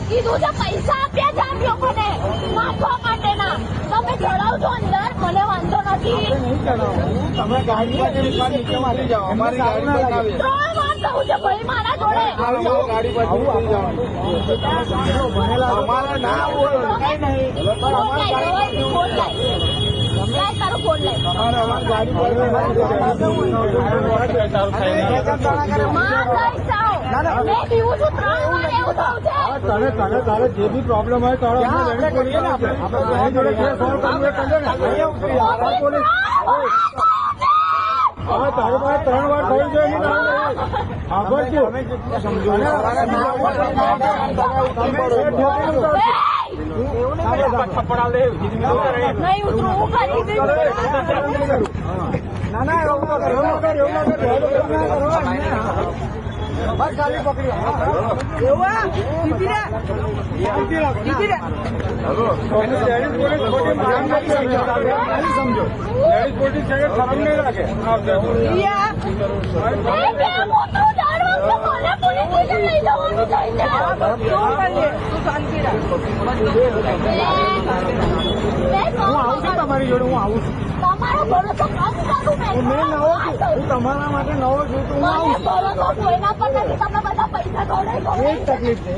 કીધું છે પૈસા આપ્યા છે આમ લોકોને નાખવા માટેના. તમે ચડાવજો અંદર, મને વાંધો નથી. તમે ગાડી પર નીચે મારી જાઓ, અમારી ગાડી પર આવી 3 વાર થયું છે ભાઈ મારા જોડે. ગાડી પર અમારે ના બોલો કઈ નહીં. ફોન લાય તારો ફોન લાય. અમારી ગાડી પર મેં પીવું છું 3 વાર એવું થયું છે. તને તારે જે બી પ્રોબ્લેમ હોય તારો આપણે કરીએ ને આપણે જોડે સોલ્વ કરવું કરજો ને. હા તારી પાસે 3 વાર થયું છે આગળ છે સમજો નહીં ઉતરું હું કરી ના ના એવું ના કરો બસ ખાલી પકડી સમજો પોલીસ ખરાબ નહીં રાખે. હું આવું છું તમારી જોડે, હું આવું છું. તમારો ભરોસો કમ કરું મેં નવો છું, હું તમારા માટે નવો છું તો હું આવું છું. ભરોસો કોઈના પર નથી. તમે બધા પૈસા જોડે એ જ તકલીફ છે.